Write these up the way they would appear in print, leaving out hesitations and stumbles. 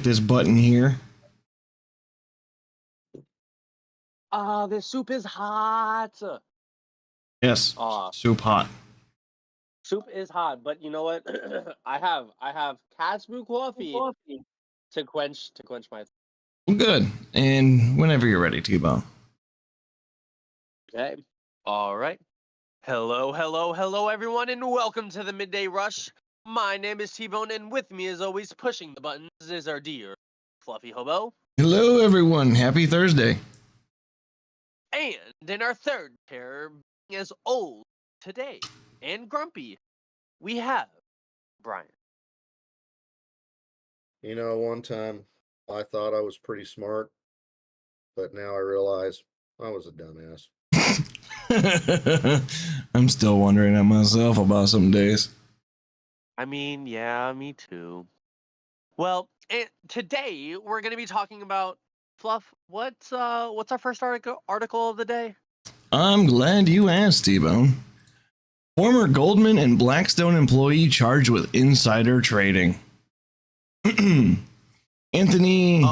this button here. This soup is hot. Yes, soup hot. Soup is hot, but you know what? I have cat's brew coffee to quench my. Good. And whenever you're ready, T-Bone. Okay. All right. Hello, everyone, and welcome to the Midday Rush. My name is T-Bone, and with me, as always, pushing the buttons is our dear Fluffy Hobo. Hello, everyone. Happy Thursday. And in our third pair, being as old today and grumpy, we have Brian. You know, one time I thought I was pretty smart, but now I realize I was a dumbass. I'm still wondering at myself about some days. I mean, yeah, me too. Well, today we're going to be talking about Fluff. What's our first article of the day? I'm glad you asked, T-Bone. Former Goldman and Blackstone employee charged with insider trading. Anthony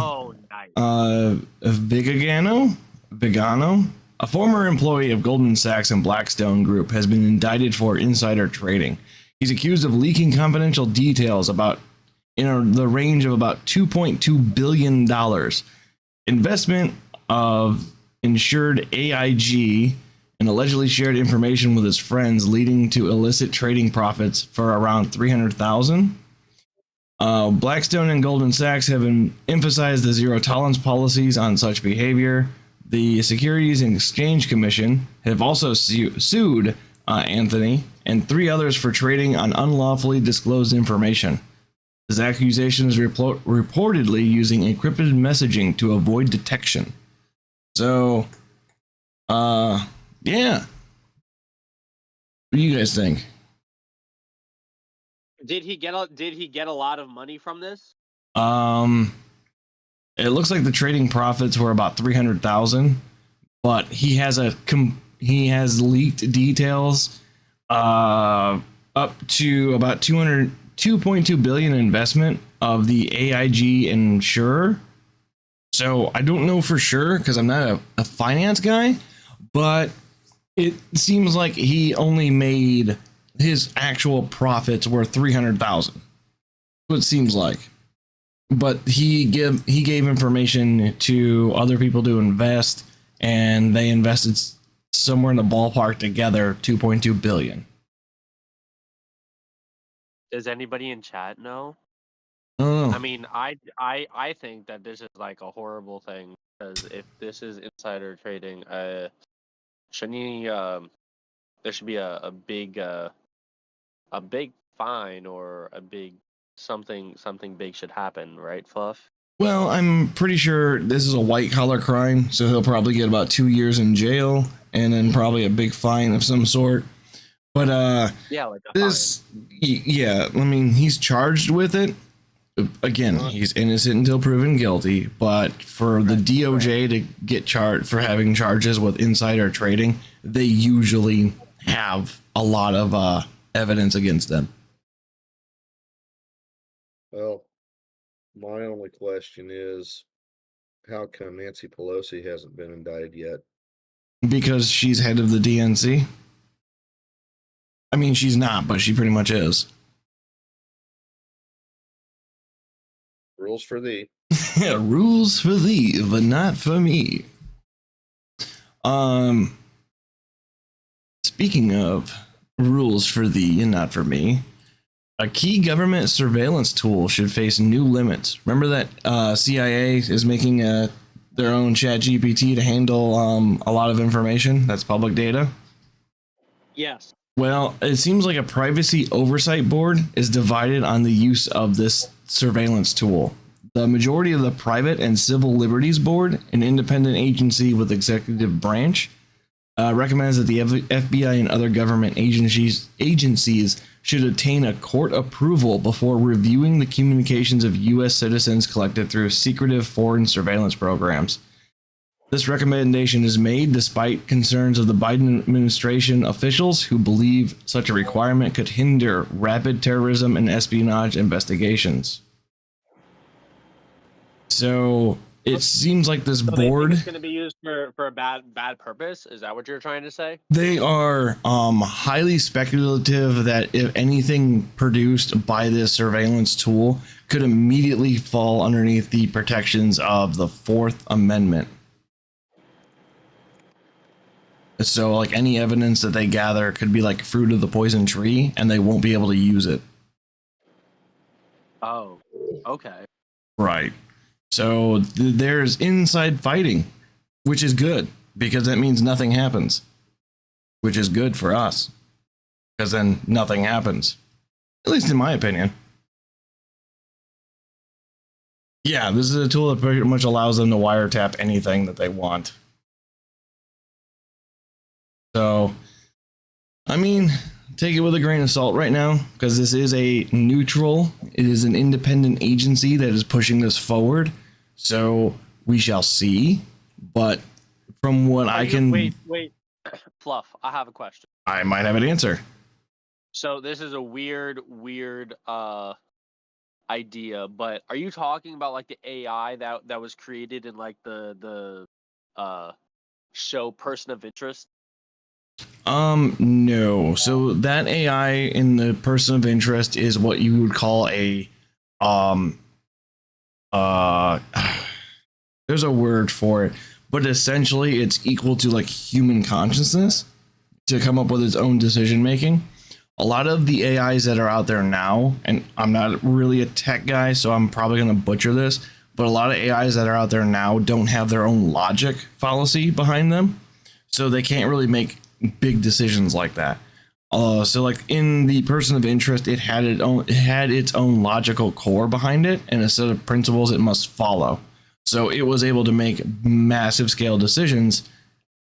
Vigano, a former employee of Goldman Sachs and Blackstone Group, has been indicted for insider trading. He's accused of leaking confidential details about the range of about $2.2 billion investment of insured AIG and allegedly shared information with his friends, leading to illicit trading profits for around $300,000. Blackstone and Goldman Sachs have emphasized the zero tolerance policies on such behavior. The Securities and Exchange Commission have also sued Anthony and three others for trading on unlawfully disclosed information. His accusation is reportedly using encrypted messaging to avoid detection. So, yeah. What do you guys think? Did he get a lot of money from this? It looks like the trading profits were about $300,000, but he has leaked details up to about $2.2 billion investment of the AIG insurer. So I don't know for sure because I'm not a finance guy, but it seems like he only made his actual profits were $300,000. What it seems like. But he gave information to other people to invest, and they invested somewhere in the ballpark together $2.2 billion. Does anybody in chat know? I I mean, I think that this is like a horrible thing, because if this is insider trading, shouldn't he, there should be a big fine, or a big something big should happen, right, Fluff? Well, I'm pretty sure this is a white collar crime, so he'll probably get about 2 years in jail and then probably a big fine of some sort. But yeah, like yeah, I mean, he's charged with it. Again, he's innocent until proven guilty, but for the DOJ to get charged for having charges with insider trading, they usually have a lot of evidence against them. Well, my only question is, how come Nancy Pelosi hasn't been indicted yet? Because she's head of the DNC. I mean, she's not, but she pretty much is. Rules for thee. Rules for thee, but not for me. Speaking of rules for thee and not for me, a key government surveillance tool should face new limits. Remember that CIA is making their own ChatGPT to handle a lot of information that's public data? Yes. Well, it seems like a privacy oversight board is divided on the use of this surveillance tool. The majority of the Private and Civil Liberties Board, an independent agency with executive branch, recommends that the FBI and other government agencies should obtain a court approval before reviewing the communications of U.S. citizens collected through secretive foreign surveillance programs. This recommendation is made despite concerns of the Biden administration officials who believe such a requirement could hinder rapid terrorism and espionage investigations. So it seems like this So they think board, it's going to be used for a bad purpose. Is that what you're trying to say? they are highly speculative that if anything produced by this surveillance tool could immediately fall underneath the protections of the Fourth Amendment. So like any evidence that they gather could be like fruit of the poison tree and they won't be able to use it. Oh, okay. Right. So there's inside fighting, which is good because that means nothing happens, which is good for us because then nothing happens, at least in my opinion. Yeah, this is a tool that pretty much allows them to wiretap anything that they want. So, I mean, take it with a grain of salt right now because this is a neutral, it is an independent agency that is pushing this forward. So we shall see. But from what I can. Wait. Fluff, I have a question. I might have an answer. So this is a weird idea, but are you talking about like the AI that was created in like the show Person of Interest? No. So that AI in the Person of Interest is what you would call a there's a word for it, but essentially it's equal to like human consciousness to come up with its own decision making. A lot of the AIs that are out there now, and I'm not really a tech guy, so I'm probably going to butcher this, but a lot of AIs that are out there now don't have their own logic fallacy behind them, so they can't really make big decisions like that. So like in the Person of Interest, it had its own logical core behind it and a set of principles it must follow. So it was able to make massive scale decisions.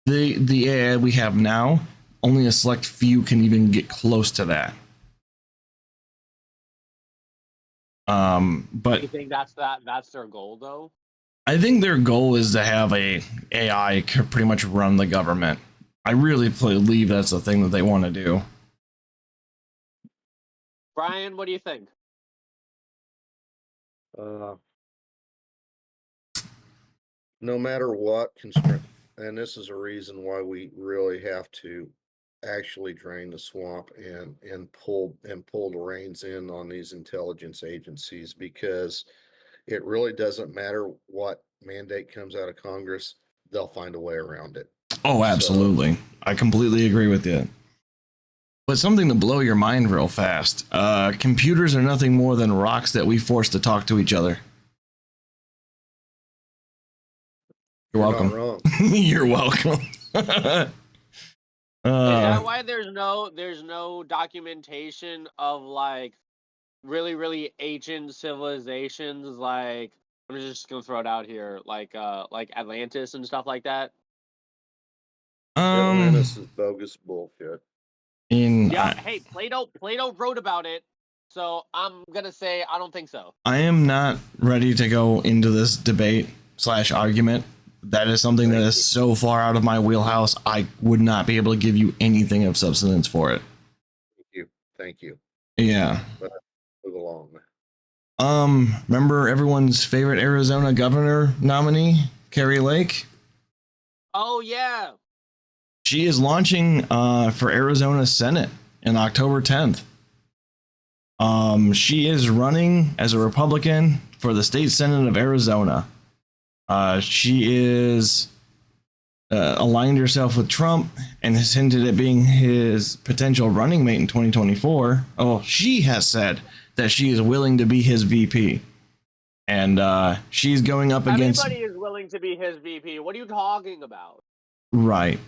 The AI we have now, only a select few can even get close to that. But You think that's their goal though? I think their goal is to have a AI pretty much run the government. I really believe that's the thing that they want to do. Brian, what do you think? No matter what constraint, and this is a reason why we really have to actually drain the swamp and pull the reins in on these intelligence agencies, because it really doesn't matter what mandate comes out of Congress, they'll find a way around it. Oh, absolutely. I completely agree with you. But something to blow your mind real fast. Computers are nothing more than rocks that we force to talk to each other. You're welcome. Not wrong. You're welcome. Is that why there's no documentation of like really ancient civilizations, like I'm just gonna throw it out here, like Atlantis and stuff like that? Atlantis is bogus bullshit. Hey, Plato wrote about it, so I'm gonna say I don't think so. I am not ready to go into this debate / argument. That is something that is so far out of my wheelhouse. I would not be able to give you anything of substance for it. Thank you. Yeah. But move along. Remember everyone's favorite Arizona governor nominee, Kari Lake? Oh yeah. She is launching for Arizona Senate in October 10th. She is running as a Republican for the state Senate of Arizona. She is aligned herself with Trump and has hinted at being his potential running mate in 2024. Oh, she has said that she is willing to be his VP. And she's going up against... Everybody is willing to be his VP. What are you talking about? Right.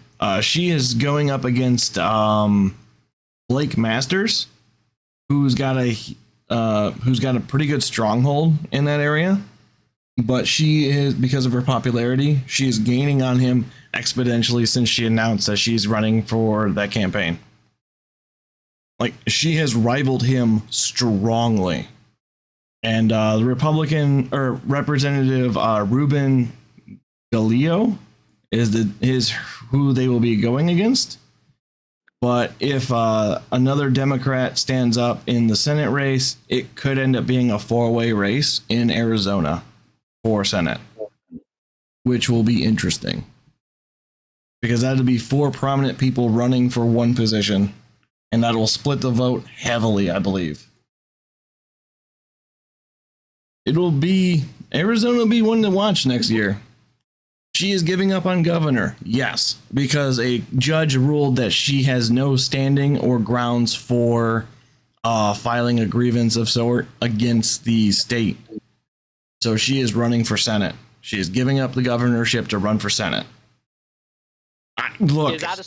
She is going up against Blake Masters, who's got a pretty good stronghold in that area. But she is, because of her popularity, she is gaining on him exponentially since she announced that she's running for that campaign. Like, she has rivaled him strongly. And the Republican or Representative Ruben Galileo is who they will be going against. But if another Democrat stands up in the Senate race, it could end up being a four-way race in Arizona for Senate, which will be interesting because that'll be 4 prominent people running for one position, and that will split the vote heavily, I believe. Arizona will be one to watch next year. She is giving up on governor, yes, because a judge ruled that she has no standing or grounds for filing a grievance of sort against the state. So she is running for Senate. She is giving up the governorship to run for Senate. Look, Is that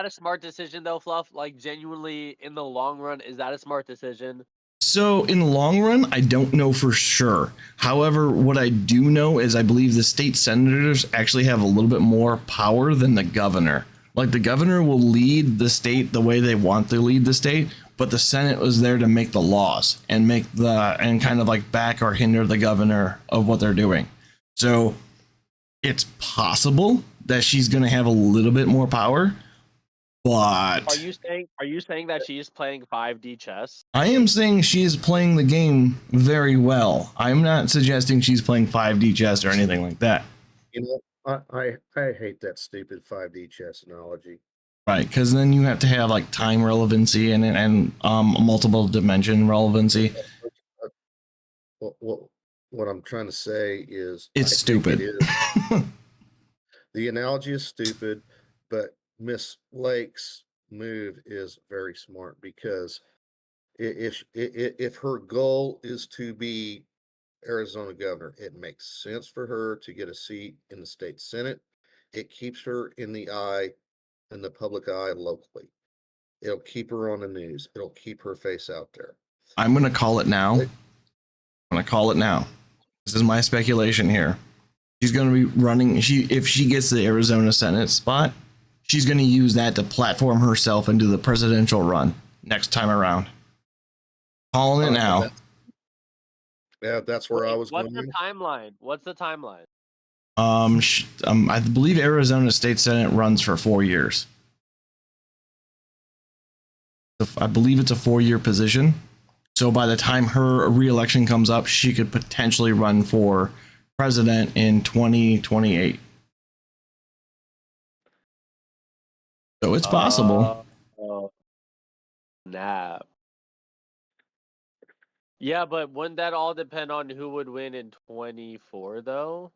a smart decision though, Fluff? Like genuinely in the long run, is that a smart decision? so in the long run, I don't know for sure. However, what I do know is I believe the state senators actually have a little bit more power than the governor. Like the governor will lead the state the way they want to lead the state, but the Senate was there to make the laws and and kind of like back or hinder the governor of what they're doing. So it's possible that she's going to have a little bit more power, but Are you saying that she's playing 5D chess? I am saying she is playing the game very well. I'm not suggesting she's playing 5D chess or anything like that. You know, I hate that stupid 5D chess analogy. Right, because then you have to have like time relevancy and multiple dimension relevancy. What I'm trying to say is It's stupid. The analogy is stupid, but Miss Lake's move is very smart because if her goal is to be Arizona governor, it makes sense for her to get a seat in the state Senate. It keeps her in the public eye locally. It'll keep her on the news. It'll keep her face out there. I'm going to call it now. This is my speculation here. She's going to be running. If she gets the Arizona Senate spot, she's going to use that to platform herself into the presidential run next time around. Calling it now. Yeah, that's where I was going. What's the timeline? I believe Arizona State Senate runs for 4 years. I believe it's a 4-year position. So by the time her reelection comes up, she could potentially run for president in 2028. So it's possible. Snap. Yeah, but wouldn't that all depend on who would win in 24 though?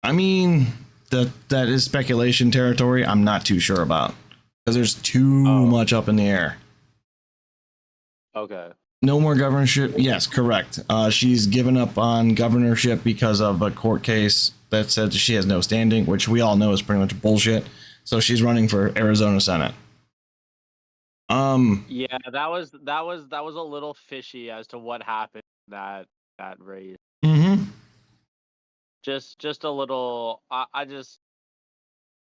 I mean, that is speculation territory. I'm not too sure about because there's too much up in the air. Okay. No more governorship. Yes, correct. She's given up on governorship because of a court case that said she has no standing, which we all know is pretty much bullshit. So she's running for Arizona Senate. Yeah, that was a little fishy as to what happened in that race. Mm-hmm. Just a little. I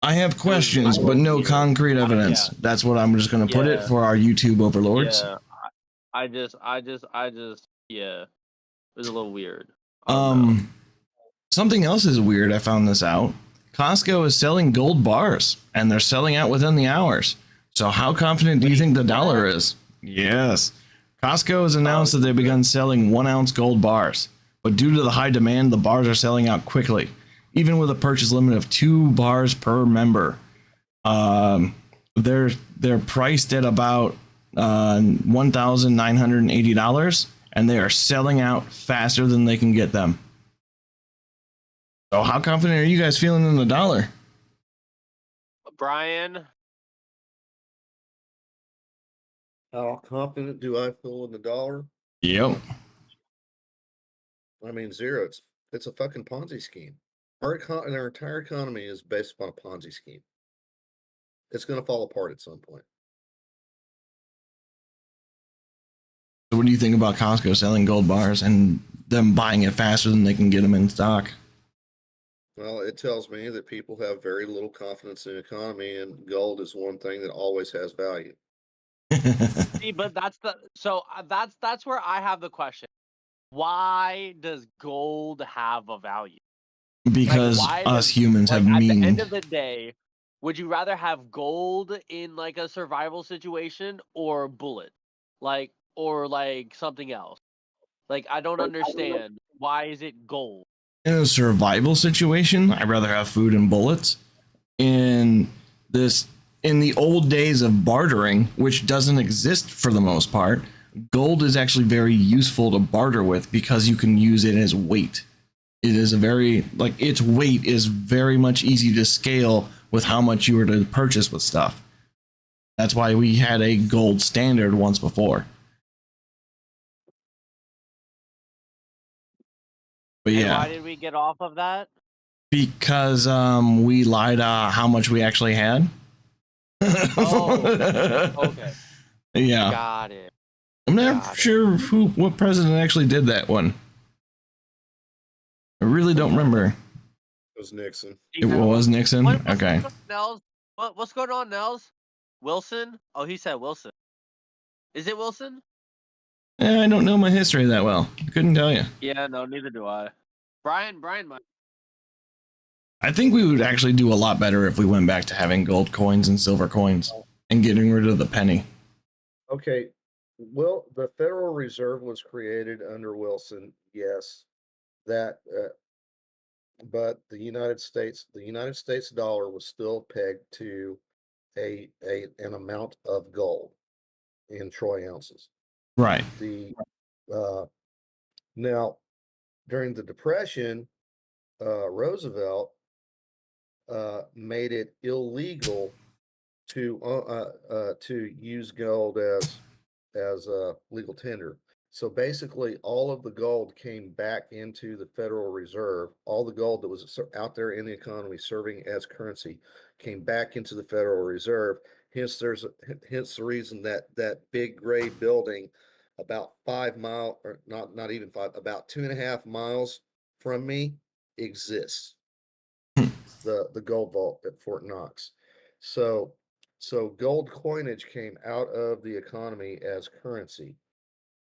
have questions, but no weird. concrete evidence. Yeah. That's what I'm just going to put it for our YouTube overlords. Yeah, I just, yeah, it was a little weird. Something else is weird. I found this out. Costco is selling gold bars, and they're selling out within the hours. So how confident do you think the dollar is? Yes. Costco has announced that they've begun selling 1-ounce gold bars, but due to the high demand, the bars are selling out quickly, even with a purchase limit of 2 bars per member. They're priced at about $1,980, and they are selling out faster than they can get them. So how confident are you guys feeling in the dollar? Brian? How confident do I feel in the dollar? Yep. I mean, zero. It's a fucking Ponzi scheme. Our entire economy is based upon a Ponzi scheme. It's going to fall apart at some point. So what do you think about Costco selling gold bars and them buying it faster than they can get them in stock? Well, it tells me that people have very little confidence in the economy, and gold is one thing that always has value. See, but that's where I have the question. Why does gold have a value? Because us humans have meaning. At the end of the day, would you rather have gold in like a survival situation or bullets? Or something else? Like, I don't understand. Why is it gold? In a survival situation, I'd rather have food and bullets. In this, in the old days of bartering, which doesn't exist for the most part, gold is actually very useful to barter with because you can use it as weight. It is a very, like, its weight is very much easy to scale with how much you were to purchase with stuff. That's why we had a gold standard once before. But And yeah, why did we get off of that? because we lied how much we actually had. Oh, okay. Yeah, Got it. I'm not Got it. sure what president actually did that one. I really don't remember. It was Nixon. It was Nixon. What's Okay. going on, Nels? What's going on, Nels? Wilson? Oh, he said Wilson. Is it Wilson? I don't know my history that well. I couldn't tell you. Yeah, no, neither do I. Brian might. I think we would actually do a lot better if we went back to having gold coins and silver coins and getting rid of the penny. Okay, well, the Federal Reserve was created under Wilson, yes, that, but the United States dollar was still pegged to an amount of gold in troy ounces. Right. The now during the Depression, Roosevelt made it illegal to use gold as a legal tender. So basically, all of the gold came back into the Federal Reserve. All the gold that was out there in the economy serving as currency came back into the Federal Reserve. Hence, hence the reason that that big gray building, about 5 mile or not even five, about 2.5 miles from me, exists. The gold vault at Fort Knox. So so gold coinage came out of the economy as currency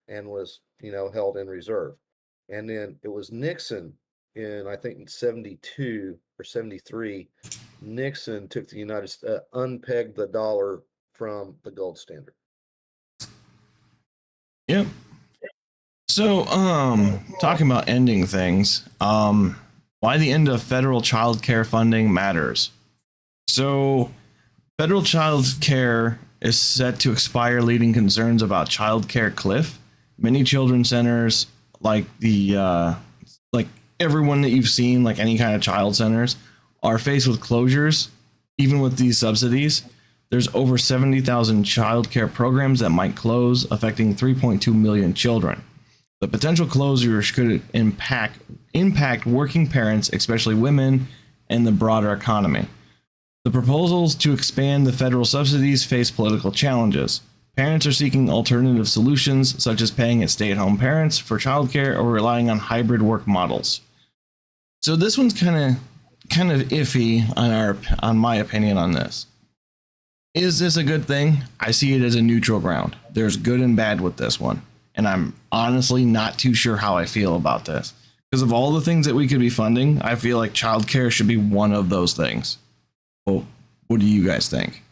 and was, held in reserve. And then it was Nixon in, I think, in 72 or 73. Nixon took the unpegged the dollar from the gold standard. Yep. So, talking about ending things, why the end of federal child care funding matters. So, federal child care is set to expire, leading concerns about child care cliff. Many children's centers, like like everyone that you've seen, like any kind of child centers, are faced with closures. Even with these subsidies, there's over 70,000 child care programs that might close, affecting 3.2 million children. The potential closures could impact working parents, especially women, and the broader economy. The proposals to expand the federal subsidies face political challenges. Parents are seeking alternative solutions, such as paying at stay-at-home parents for childcare or relying on hybrid work models. So this one's kind of iffy on my opinion on this. Is this a good thing? I see it as a neutral ground. There's good and bad with this one, and I'm honestly not too sure how I feel about this. Because of all the things that we could be funding, I feel like childcare should be one of those things. Well, what do you guys think?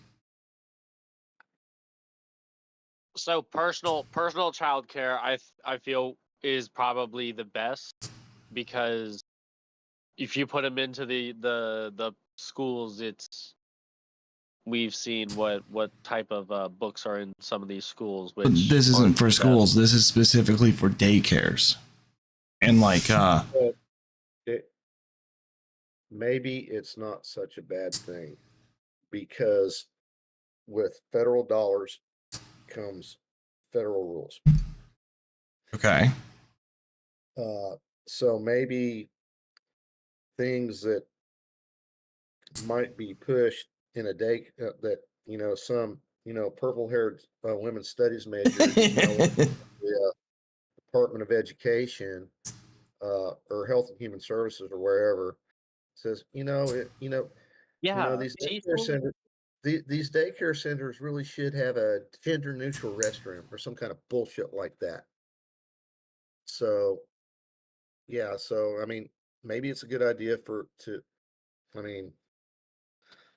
So personal child care, I feel is probably the best, because if you put them into the schools, we've seen what type of books are in some of these schools, But which this isn't aren't for the schools. best. This is specifically for daycares. And like But maybe it's not such a bad thing because with federal dollars comes federal rules. okay. So maybe things that might be pushed in a day that some purple-haired women's studies majors, the Department of Education or Health and Human Services or wherever says, Yeah, these daycare people. centers. These daycare centers really should have a gender neutral restroom or some kind of bullshit like that. So yeah, so I mean, maybe it's a good idea I mean,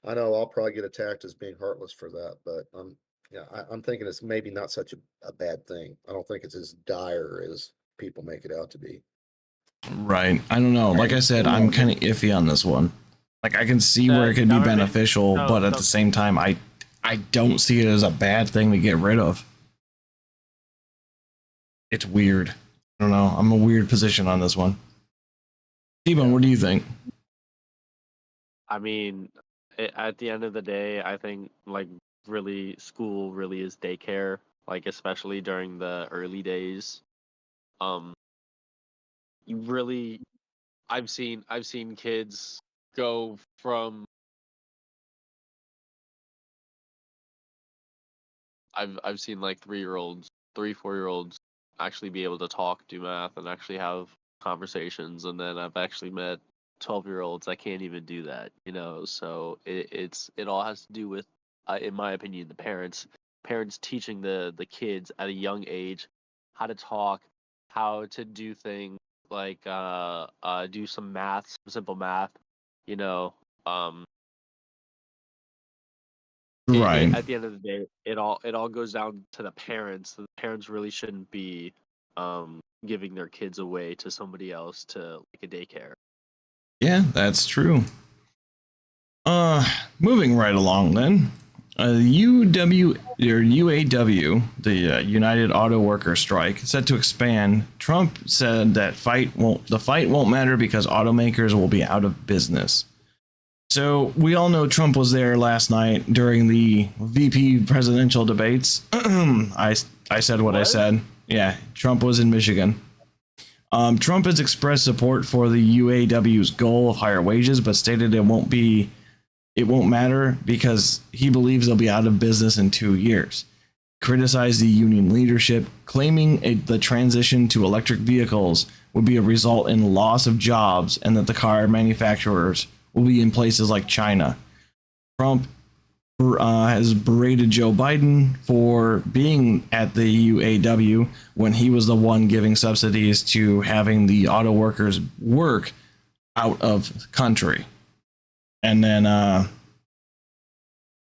I know I'll probably get attacked as being heartless for that, but yeah, I'm thinking it's maybe not such a bad thing. I don't think it's as dire as people make it out to be. Right. I don't know. Like I said, I'm kind of iffy on this one. Like I can see where it could be government- beneficial, so- but at so- the same time, I don't see it as a bad thing to get rid of. It's weird. I don't know. I'm a weird position on this one. T-Bone, what do you think? I mean, at the end of the day, I think like really school really is daycare, like especially during the early days. You really, I've seen kids go from I've seen like 3-year-olds, 4-year-olds actually be able to talk, do math, and actually have conversations, and then I've actually met 12-year-olds that can't even do that, you know. So it all has to do with, in my opinion, the parents teaching the kids at a young age how to talk, how to do things like do some math, some simple math, you know. Um, Right. at the end of the day, it all goes down to the parents. The parents really shouldn't be giving their kids away to somebody else to like a daycare. Yeah, that's true. Moving right along then. UW or UAW, the United Auto Worker strike, set to expand. Trump said that the fight won't matter because automakers will be out of business. So we all know Trump was there last night during the VP presidential debates. I said what I Was? said. Yeah, Trump was in Michigan. Trump has expressed support for the UAW's goal of higher wages, but stated it won't matter because he believes they'll be out of business in 2 years. Criticized the union leadership, claiming the transition to electric vehicles would be a result in loss of jobs and that the car manufacturers will be in places like China. Trump has berated Joe Biden for being at the UAW when he was the one giving subsidies to having the auto workers work out of country. And then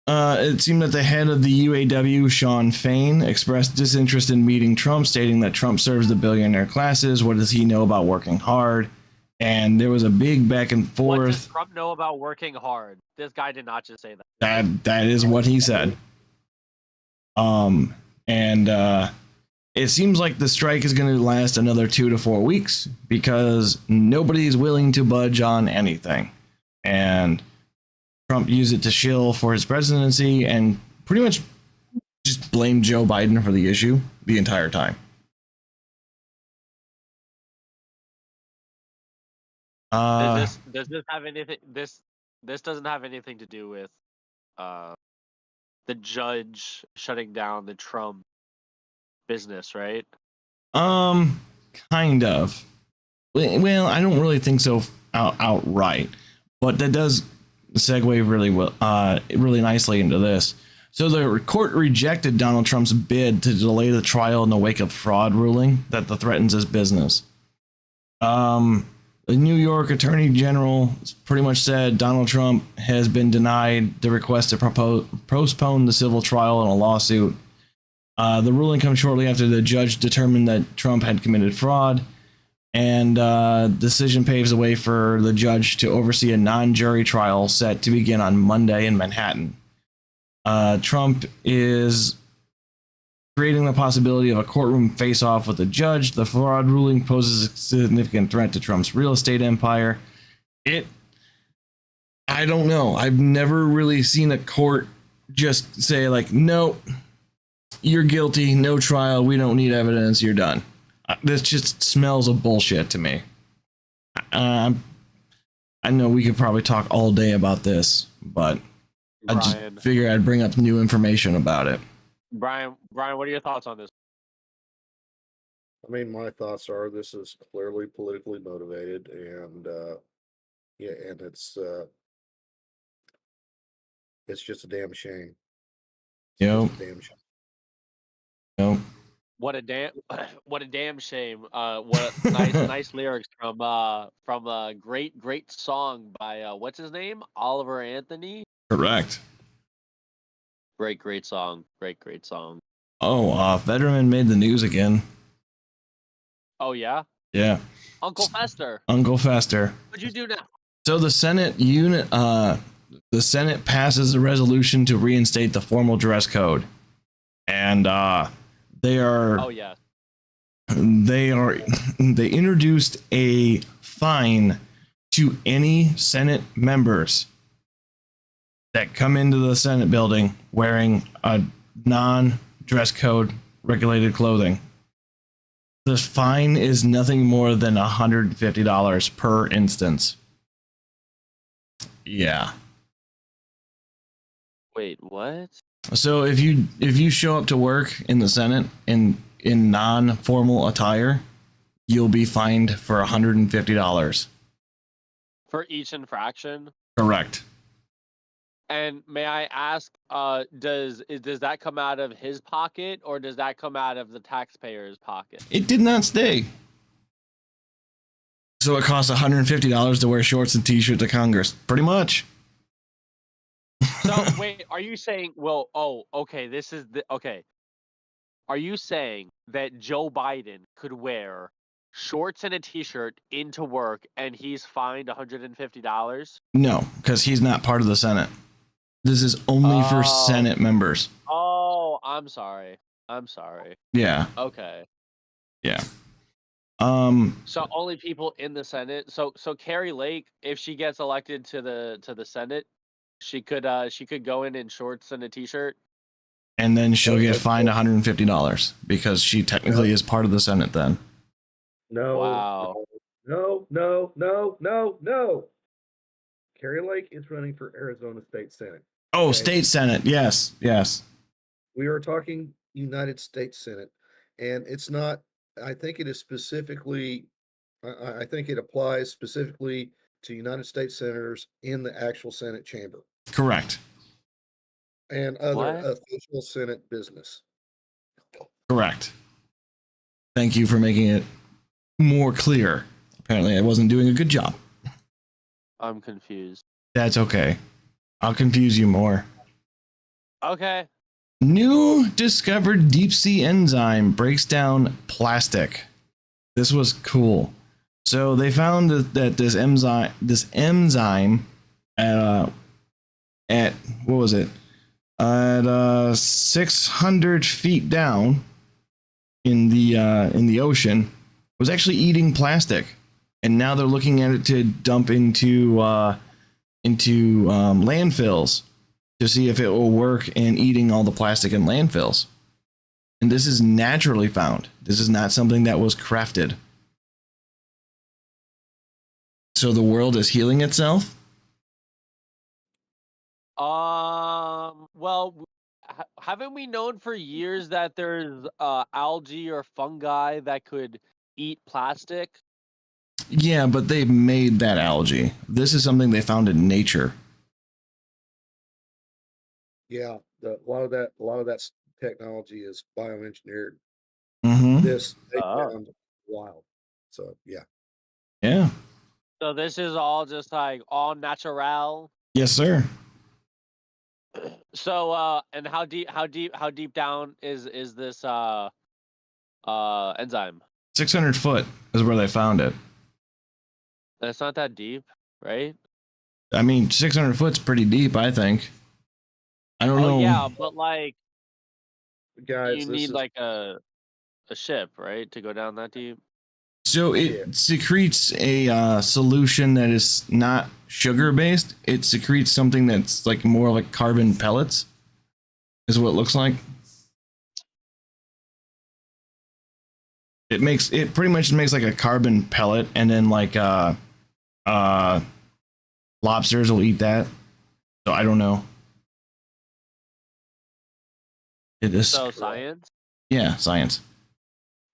it seemed that the head of the UAW, Sean Fain, expressed disinterest in meeting Trump, stating that Trump serves the billionaire classes. What does he know about working hard? And there was a big back and What does forth. Trump know about working hard? This guy did not just say that. That is what he said. And it seems like the strike is going to last another 2 to 4 weeks because nobody's willing to budge on anything. And Trump used it to shill for his presidency and pretty much just blamed Joe Biden for the issue the entire time. Does this have anything? This doesn't have anything to do with uh the judge shutting down the Trump business, right? Kind of. Well, I don't really think so outright, but that does segue really nicely into this. So the court rejected Donald Trump's bid to delay the trial in the wake of fraud ruling that threatens his business. The New York Attorney General pretty much said Donald Trump has been denied the request to postpone the civil trial in a lawsuit. The ruling comes shortly after the judge determined that Trump had committed fraud, and decision paves the way for the judge to oversee a non-jury trial set to begin on Monday in Manhattan. Trump is creating the possibility of a courtroom face-off with the judge. The fraud ruling poses a significant threat to Trump's real estate empire. I don't know. I've never really seen a court just say like, no, you're guilty, no trial, we don't need evidence, you're done. This just smells of bullshit to me. I know we could probably talk all day about this, but I just figured I'd bring up new information about it. Brian, what are your thoughts on this? I mean, my thoughts are this is clearly politically motivated, and yeah, and it's just a damn shame. Yep. Just a damn shame. Yep. What a damn shame. What nice lyrics from a great song by what's his name? Oliver Anthony. Correct. Great song. Great song. Oh, Fetterman made the news again. Oh yeah? Yeah, Uncle Fester. Uncle Fester. What'd you do now? So the Senate passes a resolution to reinstate the formal dress code, and they are Oh yeah. they introduced a fine to any Senate members that come into the Senate building wearing a non-dress code regulated clothing. The fine is nothing more than $150 per instance. Yeah. Wait, what? So if you show up to work in the Senate in non-formal attire, you'll be fined for $150. For each infraction? Correct. And may I ask, does that come out of his pocket or does that come out of the taxpayer's pocket? It did not stay. So it costs $150 to wear shorts and t-shirt to Congress. Pretty much. So wait, are you saying? Well, oh, okay. Okay. Are you saying that Joe Biden could wear shorts and a t-shirt into work and he's fined $150? No, because he's not part of the Senate. This is only for Oh. Senate members. Oh, I'm sorry. Yeah. Okay. Yeah. So only people in the Senate. So Kari Lake, if she gets elected to the Senate, she could go in shorts and a t-shirt. And then she'll get fined $150 because she technically is part of the Senate then. No. Wow. No. Kari Lake is running for Arizona State Senate. Oh, Okay. State Senate. Yes. We are talking United States Senate, and it's not. I think it is specifically. I think it applies specifically to United States senators in the actual Senate chamber Correct. and other What? official Senate business. Correct. Thank you for making it more clear. Apparently, I wasn't doing a good job. I'm confused. That's okay. I'll confuse you more. Okay. New discovered deep sea enzyme breaks down plastic. This was cool. So they found that this enzyme at what was it? At 600 feet down in the ocean was actually eating plastic, and now they're looking at it to dump into landfills to see if it will work in eating all the plastic in landfills. And this is naturally found. This is not something that was crafted. So the world is healing itself? Well, haven't we known for years that there's algae or fungi that could eat plastic? Yeah, but they made that algae. This is something they found in nature. Yeah, a lot of that technology is bioengineered. Mm-hmm. This they Oh. found wild. So yeah. Yeah. So this is all just like all natural. Yes, sir. So and how deep down is this enzyme? 600 foot is where they found it. It's not that deep, right? I mean, 600 foot's pretty deep, I think. I don't know. Yeah, but like Guys, you this need is like a ship, right, to go down that deep? So it secretes a solution that is not sugar based. It secretes something that's like more like carbon pellets, is what it looks like. It pretty much makes like a carbon pellet, and then like lobsters will eat that. So I don't know. It is So science? yeah, science.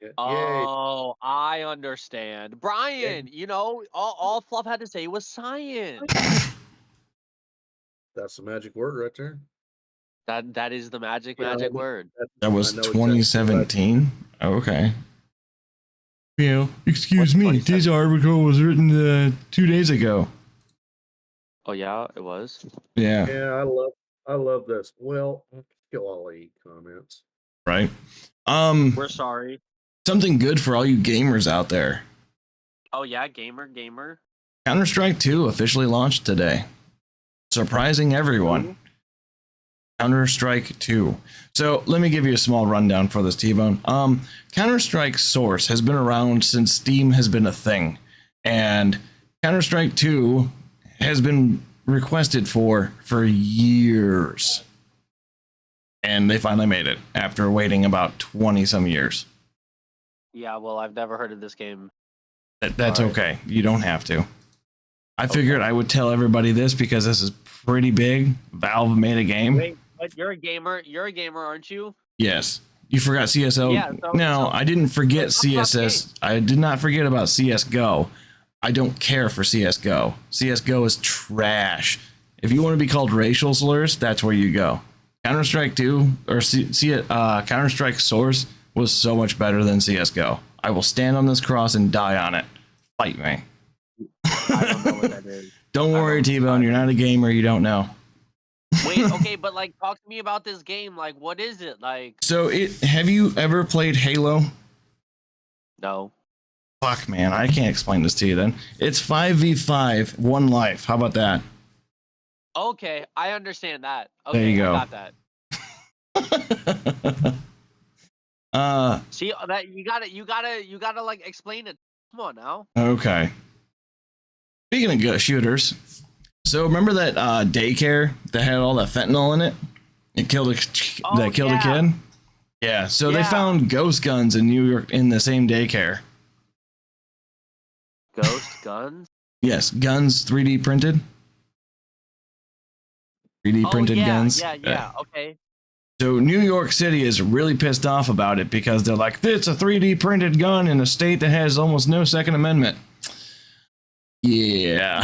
yay. Oh, I understand. Brian, all Fluff had to say was science. That's the magic word right there. That is the magic Yeah, word. That was I know exactly what 2017. Okay. Yeah, excuse What's me. This article was written 2 days ago. Oh yeah, it was. Yeah. Yeah, I love this. Well, kill all the comments. Right. We're sorry. Something good for all you gamers out there. Oh yeah, gamer. Counter-Strike 2 officially launched today, surprising everyone. Ooh. Counter-Strike 2. So let me give you a small rundown for this, T-Bone. Counter-Strike Source has been around since Steam has been a thing, and Counter-Strike 2 has been requested for years, and they finally made it after waiting about 20 some years. Yeah, well, I've never heard of this game. That's Right. okay. You don't have to. I figured I would tell everybody this because this is pretty big. Valve made a game. Wait, but you're a gamer. You're a gamer, aren't you? Yes. You forgot CSO? Yeah, so- No, so- I didn't forget Talk about the CSS. I did not forget about CSGO. I don't care for CSGO. CSGO is trash. If you want to be called racial slurs, that's where you go. Counter-Strike 2 or Counter-Strike Source was so much better than CSGO. I will stand on this cross and die on it. Fight me. I don't know what that is. Don't I worry, don't- T-Bone. You're not a gamer. You don't know. Wait, okay, but like, talk to me about this game. Like, what is it? Like, So, have you ever played Halo? no. Fuck, man. I can't explain this to you then. It's 5v5, one life. How about that? Okay, I understand that. Okay, There you go. I got that. See that you gotta like explain it. Come on now. Okay. Speaking of shooters, so remember that daycare that had all that fentanyl in it? It killed a Oh, killed a yeah. kid. Yeah. So they Yeah. found ghost guns in New York in the same daycare. Ghost guns. Yes, guns 3D printed. 3D printed oh, yeah, guns. Yeah. Okay. So New York City is really pissed off about it because they're like, it's a 3D printed gun in a state that has almost no Second Amendment. Yeah.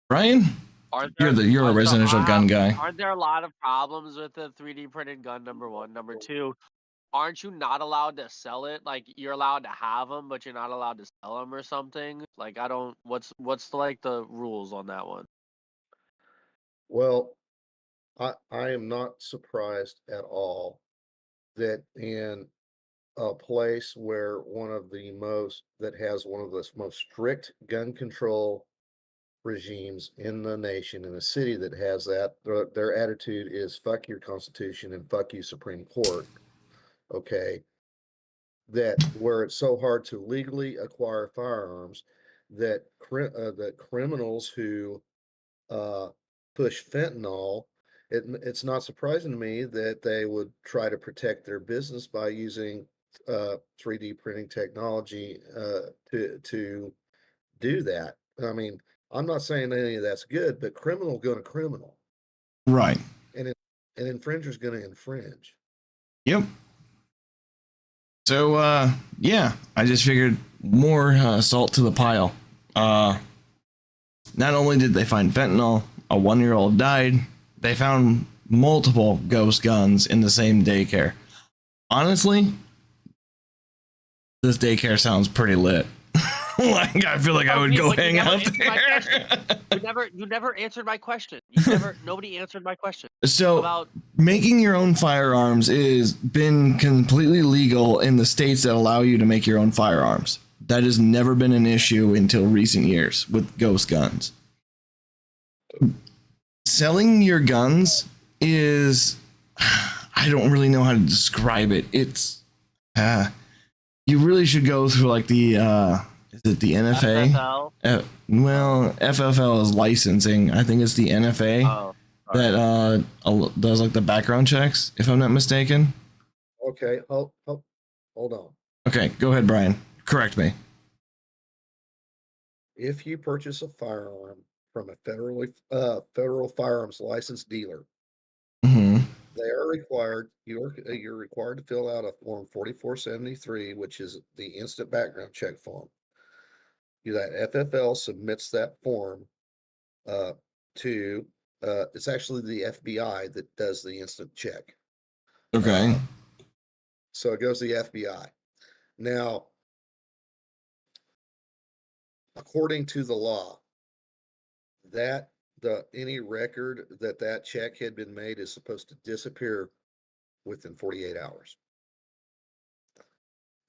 Brian, Aren't you're a aren't residential gun guy. Aren't there a lot of problems with the 3D printed gun? Number one. Number two, aren't you not allowed to sell it? Like, you're allowed to have them, but you're not allowed to sell them or something. Like, I don't. What's like the rules on that one? Well, I am not surprised at all that in a place where that has one of the most strict gun control regimes in the nation, in a city that has that, their attitude is fuck your constitution and fuck you Supreme Court. Okay. That where it's so hard to legally acquire firearms that that criminals who push fentanyl, it's not surprising to me that they would try to protect their business by using 3D printing technology to do that. I mean, I'm not saying any of that's good, but criminal going to criminal, Right. and infringer's going to infringe. Yep. So, yeah, I just figured more salt to the pile. Not only did they find fentanyl, a 1-year-old died, they found multiple ghost guns in the same daycare. Honestly, this daycare sounds pretty lit. Like, I feel like I would go But you hang never out answered my there. You never answered my question. Nobody answered my question So, about. making your own firearms is been completely legal in the states that allow you to make your own firearms. That has never been an issue until recent years with ghost guns. Selling your guns is, I don't really know how to describe it. It's you really should go through like the is it the NFA? FFL? Well, FFL is licensing. I think it's the NFA Oh, that does like the background checks, if I'm not mistaken. Okay, hold on. Okay, go ahead, Brian. Correct me. If you purchase a firearm from a federal firearms licensed dealer, Hmm. they are required, you're required to fill out a form 4473, which is the instant background check form. That FFL submits that form to it's actually the FBI that does the instant check. Okay. So it goes to the FBI. Now, according to the law, that any record that check had been made is supposed to disappear within 48 hours.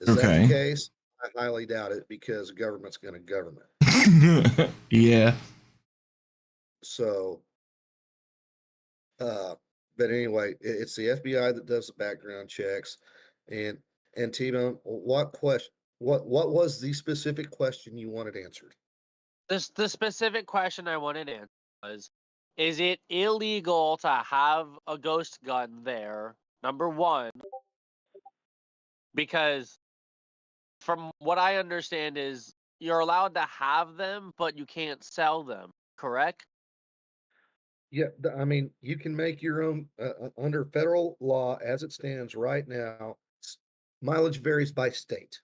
Is that the Okay. case? I highly doubt it because the government's going to government. Yeah. So, but anyway, it's the FBI that does the background checks. And T-Bone, what was the specific question you wanted answered? The specific question I wanted answered was, is it illegal to have a ghost gun there? Number one, because from what I understand is you're allowed to have them, but you can't sell them, correct? Yeah, I mean, you can make your own under federal law as it stands right now. Mileage varies by state,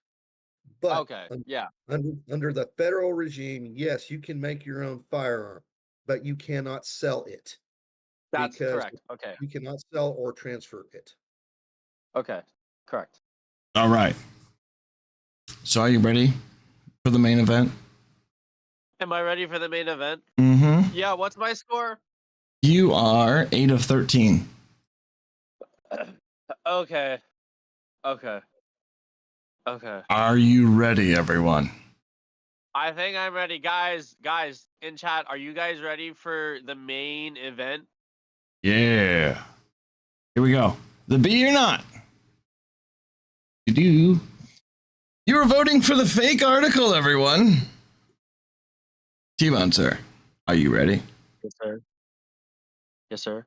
but Okay, yeah, under the federal regime, yes, you can make your own firearm, but you cannot sell it that's because correct. Okay, you cannot sell or transfer it. okay, correct. All right. So are you ready for the main event? Am I ready for the main event? Mm-hmm. Yeah, what's my score? You are 8 of 13. Okay, okay, okay. Are you ready, everyone? I think I'm ready. Guys, in chat, are you guys ready for the main event? Yeah. Here we go. The be or not. You do. You are voting for the fake article, everyone. T-Bone, sir. Are you ready? Yes, sir. Yes, sir.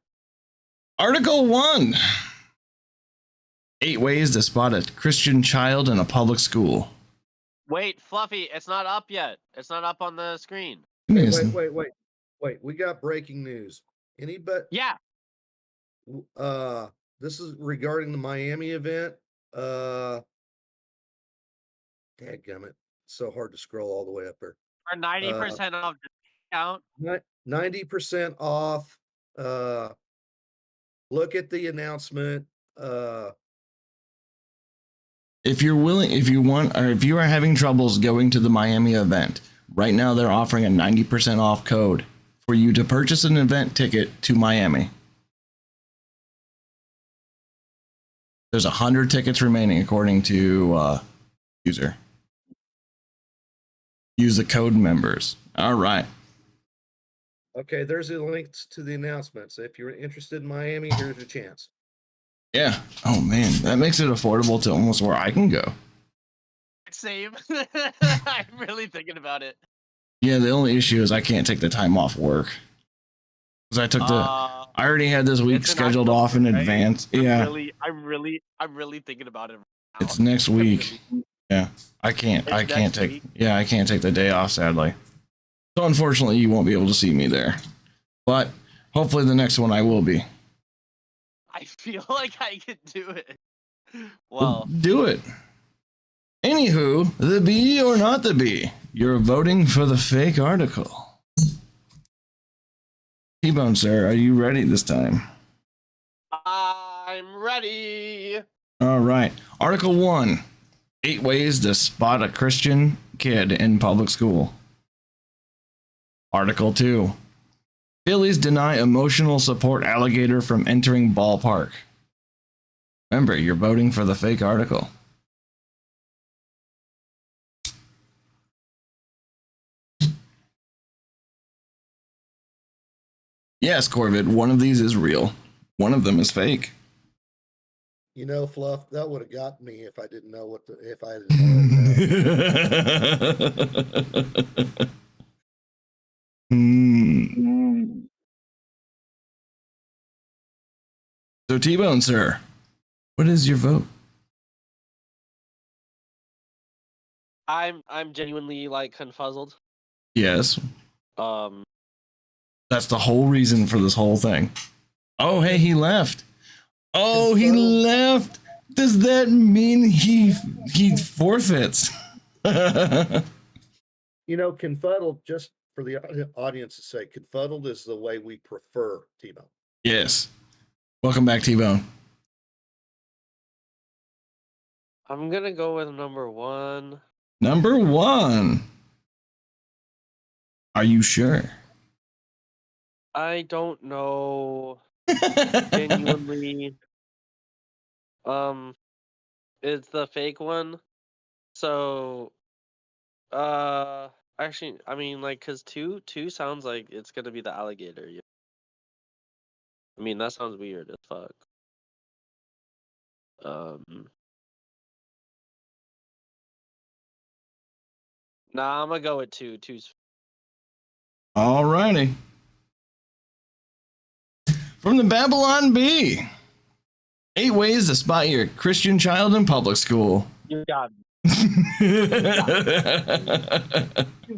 Article 1. 8 ways to spot a Christian child in a public school. Wait, Fluffy, it's not up yet. It's not up on the screen. Wait. We got breaking news. Anybody? Yeah. This is regarding the Miami event. Dadgummit. So hard to scroll all the way up there. For 90% off discount. 90% off. Look at the announcement. If you're willing, if you want, or if you are having troubles going to the Miami event, right now they're offering a 90% off code for you to purchase an event ticket to Miami. There's 100 tickets remaining according to user. Use the code members. All right. Okay, there's the links to the announcements. If you're interested in Miami, here's your chance. Yeah. Oh man, that makes it affordable to almost where I can go. Same. I'm really thinking about it. Yeah, the only issue is I can't take the time off work. Because I took I already had this week scheduled off in advance. Yeah. I'm really thinking about it. It's next week. Yeah. I can't take the day off, sadly. So unfortunately you won't be able to see me there. But hopefully the next one I will be. I feel like I could do it. Well, do it. Anywho, the be or not the be? You're voting for the fake article. T-Bone, sir, are you ready this time? I'm ready. All right. Article 1. 8 ways to spot a Christian kid in public school. Article 2. Phillies deny emotional support alligator from entering ballpark. Remember, you're voting for the fake article. Yes, Corvid, one of these is real. One of them is fake. You know, Fluff, that would have got me if I didn't know if I didn't know. So, T-Bone, sir, what is your vote? I'm genuinely like confuzzled. Yes. That's the whole reason for this whole thing. Oh, hey, he left. Oh, he left. Does that mean he forfeits? You know, confuddled, just for the audience's sake, confuddled is the way we prefer T-Bone. Yes. Welcome back, T-Bone. I'm gonna go with number 1. Number 1. Are you sure? I don't know. Genuinely. Is the fake one? So, actually, I mean, like, cause two sounds like it's gonna be the alligator. I mean, that sounds weird as fuck. Nah, I'm gonna go with two. Two's Alrighty. From the Babylon Bee. 8 ways to spot your Christian child in public school. You got me. You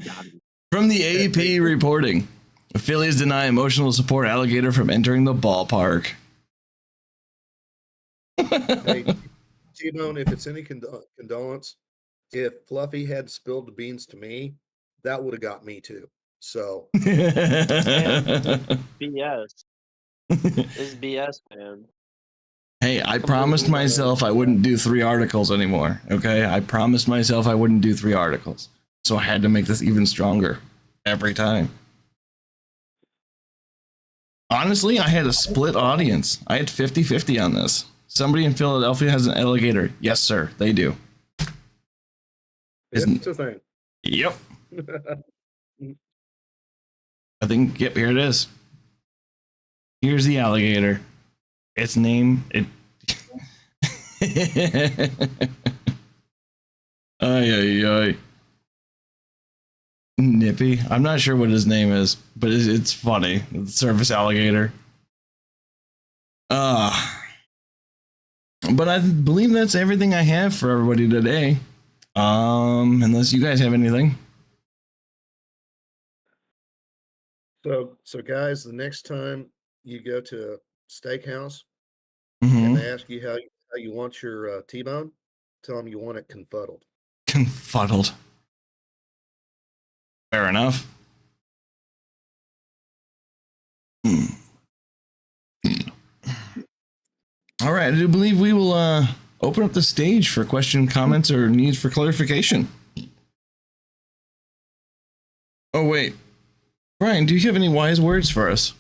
got me. From the AP reporting. Affiliates deny emotional support alligator from entering the ballpark. Hey, T-Bone, if it's any condolence, if Fluffy had spilled the beans to me, that would have got me too. So BS. It's BS, man. Hey, I promised myself I wouldn't do 3 articles anymore. Okay, I promised myself I wouldn't do 3 articles, so I had to make this even stronger every time. Honestly, I had a split audience. I had 50-50 on this. Somebody in Philadelphia has an alligator. Yes, sir, they do. it's a thing. Yep. I think, yep, here it is. Here's the alligator. Its name, ay. Nippy. I'm not sure what his name is, but it's funny. The service alligator. But I believe that's everything I have for everybody today. Unless you guys have anything. So guys, the next time you go to a steakhouse Mm-hmm. and they ask you how you want your T-bone, tell them you want it confuddled. Confuddled. Fair enough. All right, I do believe we will open up the stage for question, comments, or needs for clarification. Oh, wait. Brian, do you have any wise words for us?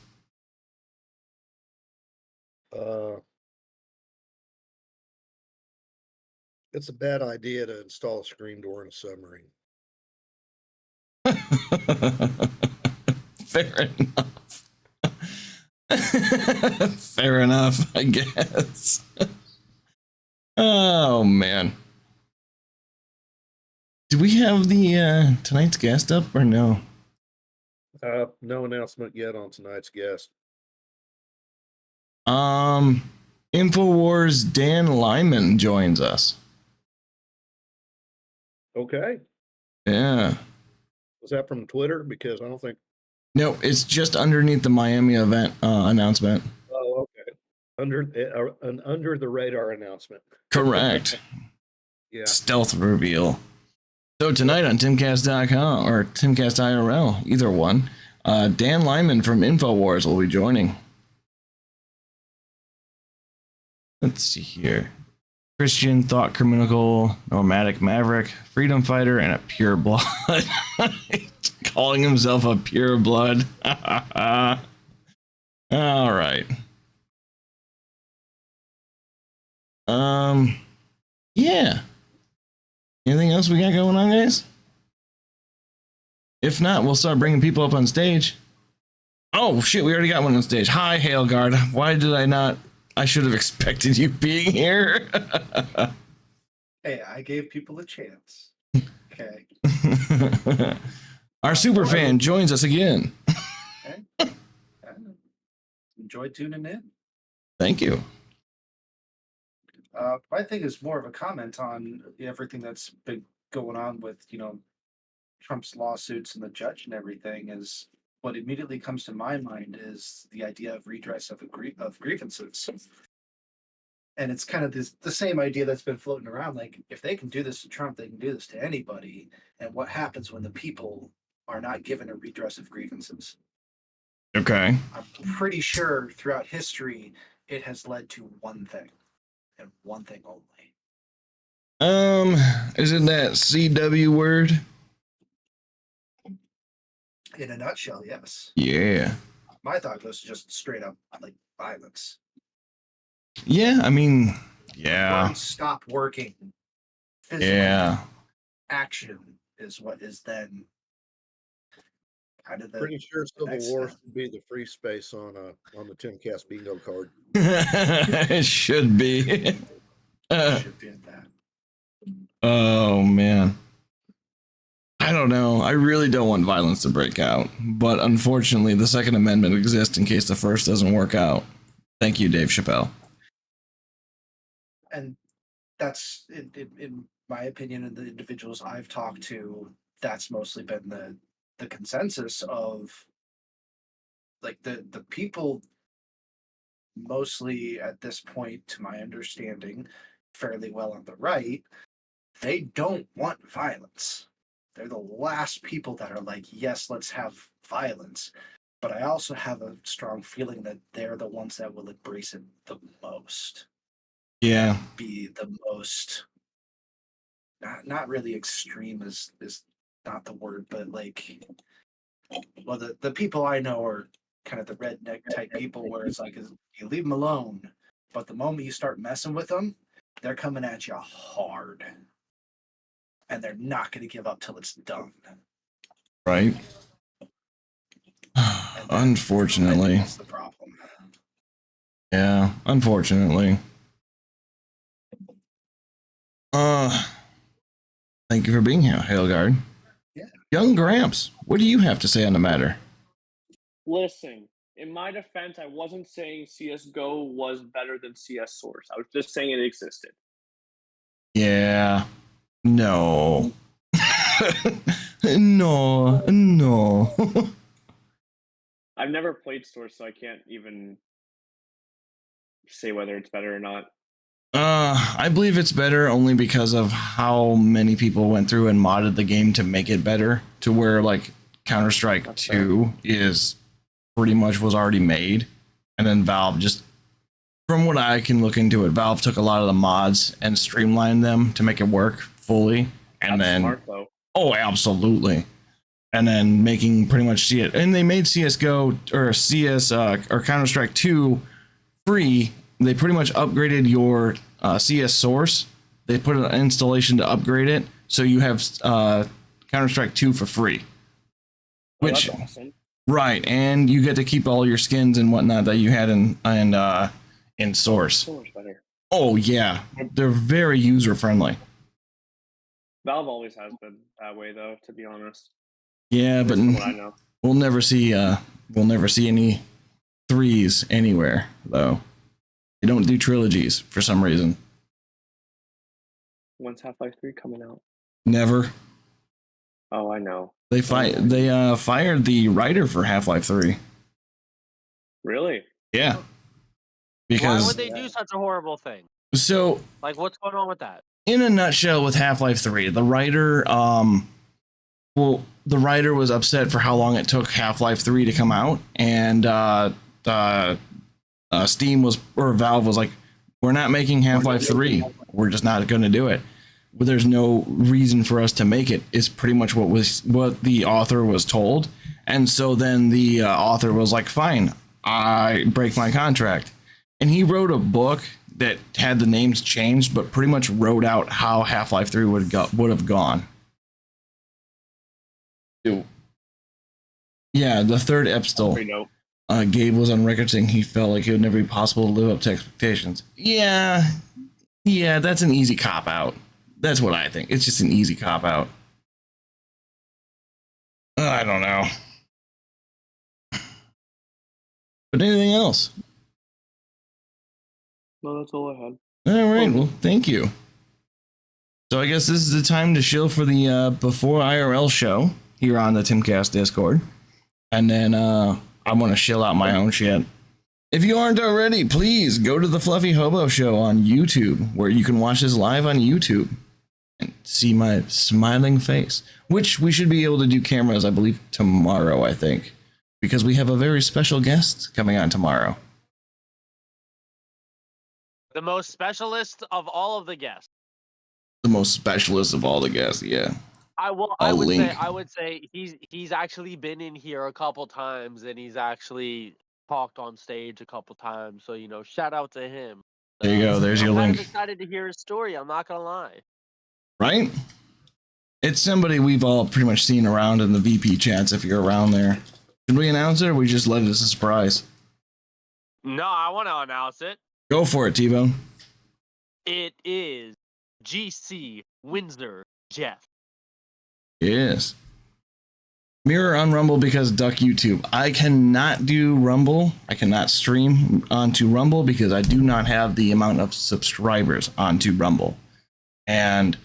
It's a bad idea to install a screen door in a submarine. Fair enough. Fair enough, I guess. Oh, man. Do we have the tonight's guest up or no? No announcement yet on tonight's guest. InfoWars Dan Lyman joins us. Okay. Yeah. Was that from Twitter? Because I don't think. No, it's just underneath the Miami event announcement. Oh, okay. An under the radar announcement. Correct. Yeah. Stealth reveal. So tonight on Timcast.com or Timcast IRL, either one, Dan Lyman from InfoWars will be joining. Let's see here. Christian, thought criminal, nomadic maverick, freedom fighter, and a pure blood. Calling himself a pure blood. All right. Yeah. Anything else we got going on, guys? If not, we'll start bringing people up on stage. Oh, shit, we already got one on stage. Hi, Hailguard. Why did I not? I should have expected you being here. Hey, I gave people a chance. Okay. Our super fan joins us again. Okay. Enjoy tuning in. Thank you. My thing is more of a comment on everything that's been going on with, Trump's lawsuits and the judge and everything. Is what immediately comes to my mind is the idea of redress of grievances. And it's kind of the same idea that's been floating around. Like, if they can do this to Trump, they can do this to anybody. And what happens when the people are not given a redress of grievances? Okay. I'm pretty sure throughout history, it has led to one thing and one thing only. Isn't that CW word? In a nutshell, yes. Yeah. My thought was just straight up like violence. Yeah, I mean, yeah. Stop working. Physically. Yeah. action is what is then kind of the Pretty sure Civil next War step. should be the free space on the Timcast bingo card. It should be. should be at that. Oh man. I don't know. I really don't want violence to break out, but unfortunately, the Second Amendment exists in case the first doesn't work out. Thank you, Dave Chappelle. And that's in my opinion, and the individuals I've talked to, that's mostly been the consensus of like the people mostly at this point, to my understanding, fairly well on the right, they don't want violence. They're the last people that are like, yes, let's have violence. But I also have a strong feeling that they're the ones that will embrace it the most. Yeah. Be the most not really extreme is not the word, but like, well, the people I know are kind of the redneck type people where it's like you leave them alone, but the moment you start messing with them, they're coming at you hard, and they're not going to give up till it's done. Right. Unfortunately. That's the problem. Yeah, unfortunately. Thank you for being here, Hailguard. Yeah. Young Gramps, what do you have to say on the matter? Listen, in my defense, I wasn't saying CSGO was better than CS Source. I was just saying it existed. Yeah. No. No. I've never played Source, so I can't even say whether it's better or not. I believe it's better only because of how many people went through and modded the game to make it better, to where like Counter-Strike That's 2 is pretty much was already made, and then Valve just, from what I can look into it, Valve took a lot of the mods and streamlined them to make it work fully, and That's then smart, though. oh, absolutely. And then making pretty much CS, and they made CS:GO or CS or Counter-Strike 2 free. They pretty much upgraded your CS source. They put an installation to upgrade it, so you have Counter-Strike 2 for free. Oh, Which, that's awesome. right, and you get to keep all your skins and whatnot that you had in source. So much better. Oh yeah, they're very user friendly. Valve always has been that way, though, to be honest. Yeah, but From what I know. we'll never see any threes anywhere though. They don't do trilogies for some reason. When's Half-Life 3 coming out? Never. Oh, I know. They fired the writer for Half-Life 3. Really? Yeah. Why Because would they do such a horrible thing? so Like, what's going on with that? in a nutshell with Half-Life 3, the writer the writer was upset for how long it took Half-Life 3 to come out, and Steam was, or Valve was like, we're not making Half-Life 3. We're just not going to do it. But there's no reason for us to make it, is pretty much what the author was told. And so then the author was like, fine, I break my contract. And he wrote a book that had the names changed, but pretty much wrote out how Half-Life 3 would have gone. Yeah, the third Epstol. Pretty dope. Gabe was on record saying he felt like it would never be possible to live up to expectations. Yeah, that's an easy cop out. That's what I think. It's just an easy cop out. I don't know. But anything else? No, that's all I had. All right. Well, thank you. So I guess this is the time to shill for the before IRL show here on the Timcast Discord, and then I want to shill out my own shit. If you aren't already, please go to the Fluffy Hobo Show on YouTube, where you can watch this live on YouTube and see my smiling face, which we should be able to do cameras, I believe, tomorrow, I think, because we have a very special guest coming on tomorrow. The most specialist of all of the guests. The most specialist of all the guests, yeah. I would say he's actually been in here a couple times, and he's actually talked on stage a couple times. So shout out to him. There you go. There's your I'm link. excited to hear his story. I'm not gonna lie. Right? It's somebody we've all pretty much seen around in the VP chats if you're around there. Should we announce it or we just let it as a surprise? No, I want to announce it. Go for it, T-Bone. It is GC Windsor Jeff. Yes. Mirror on Rumble because Duck YouTube. I cannot do Rumble. I cannot stream onto Rumble because I do not have the amount of subscribers onto Rumble. And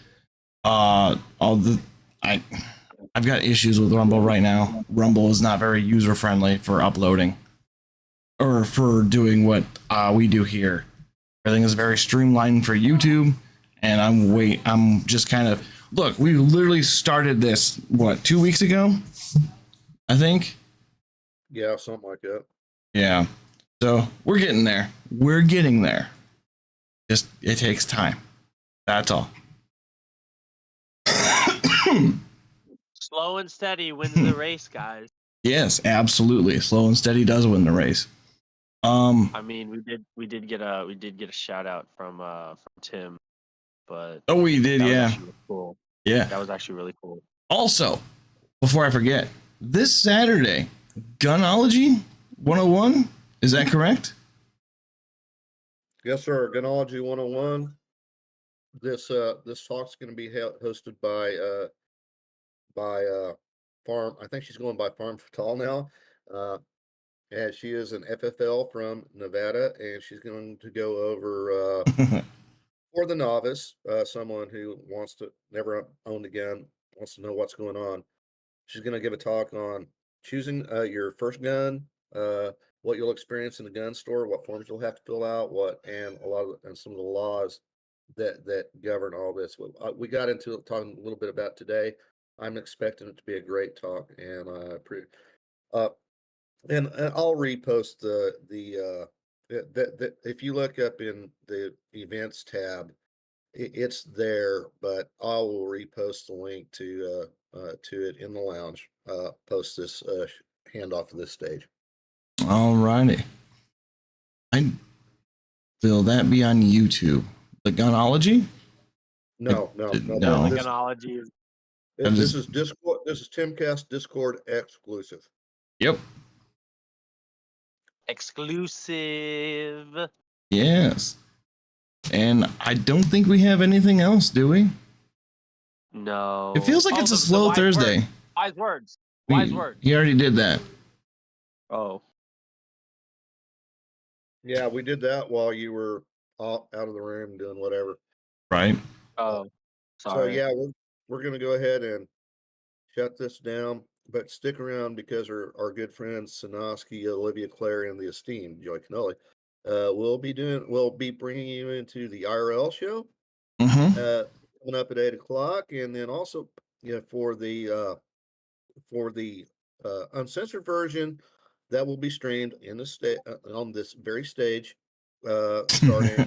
I've got issues with Rumble right now. Rumble is not very user friendly for uploading or for doing what we do here. Everything is very streamlined for YouTube, and I'm just kind of look. We literally started this 2 weeks ago, I think. Yeah, something like that. Yeah, so we're getting there. We're getting there. Just it takes time. That's all. Slow and steady wins the race, guys. Yes, absolutely. Slow and steady does win the race. I mean, we did get a shout out from Tim, but Oh, we did, that was yeah, actually really cool. yeah. That was actually really cool. Also, before I forget, this Saturday, Gunology 101. Is that correct? Yes, sir. Gunology 101. This talk's going to be hosted by Farm. I think she's going by Farm Fatal now. And she is an FFL from Nevada, and she's going to go over for the novice, someone who never owned a gun, wants to know what's going on. She's going to give a talk on choosing your first gun, what you'll experience in the gun store, what forms you'll have to fill out, and some of the laws that govern all this. We got into talking a little bit about today. I'm expecting it to be a great talk, and and I'll repost the if you look up in the events tab, it's there, but I will repost the link to it in the lounge. Post this handoff of this stage. All righty. Will that be on YouTube? The Gunology? No. No. This, Technology is this is Discord. This is Timcast Discord exclusive. Yep. exclusive. Yes. And I don't think we have anything else, do we? No. It feels like it's a slow wise Thursday. Words. Wise words. Wise words. He already did that. Oh. Yeah, we did that while you were out of the room doing whatever. Right. Oh. So Sorry. yeah, we're gonna go ahead and shut this down, but stick around because our good friends Sanoski, Olivia Clare, and the esteemed Joy Canoli we'll be bringing you into the IRL show Mm-hmm. coming up at 8 o'clock, and then also for the uncensored version that will be streamed in the on this very stage starting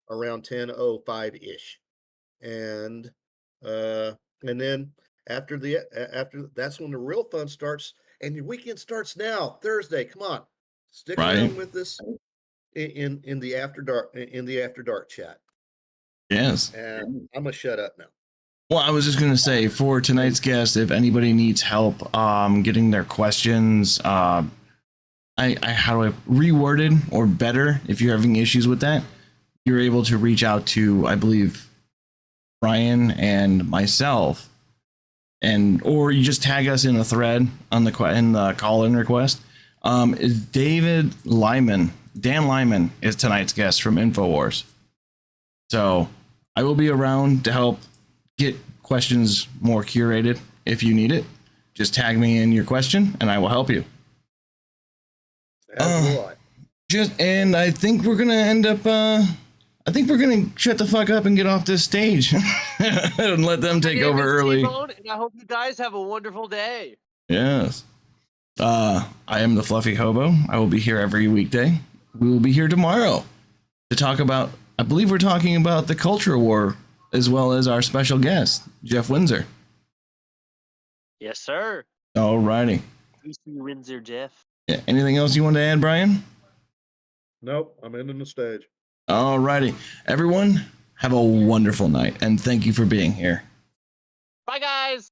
around 10:05 ish, and then after that's when the real fun starts, and your weekend starts now. Thursday, come on, stick around with us in the after dark chat. Yes. And I'm gonna shut up now. Well, I was just going to say for tonight's guest, if anybody needs help getting their questions, how do I reworded or better, if you're having issues with that, you're able to reach out to, I believe, Brian and myself, or you just tag us in a thread on the call-in request. Is David Lyman? Dan Lyman is tonight's guest from InfoWars. So I will be around to help get questions more curated. If you need it, just tag me in your question and I will help you. And I think we're gonna end up I think we're gonna shut the fuck up and get off this stage and let them take over early. And I hope you guys have a wonderful day. Yes. I am the Fluffy Hobo. I will be here every weekday. We will be here tomorrow to talk about, I believe we're talking about the culture war, as well as our special guest, Jeff Windsor. Yes, sir. All righty. Windsor Jeff. Yeah. Anything else you want to add, Brian? Nope, I'm ending the stage. All righty. Everyone, have a wonderful night, and thank you for being here. Bye, guys.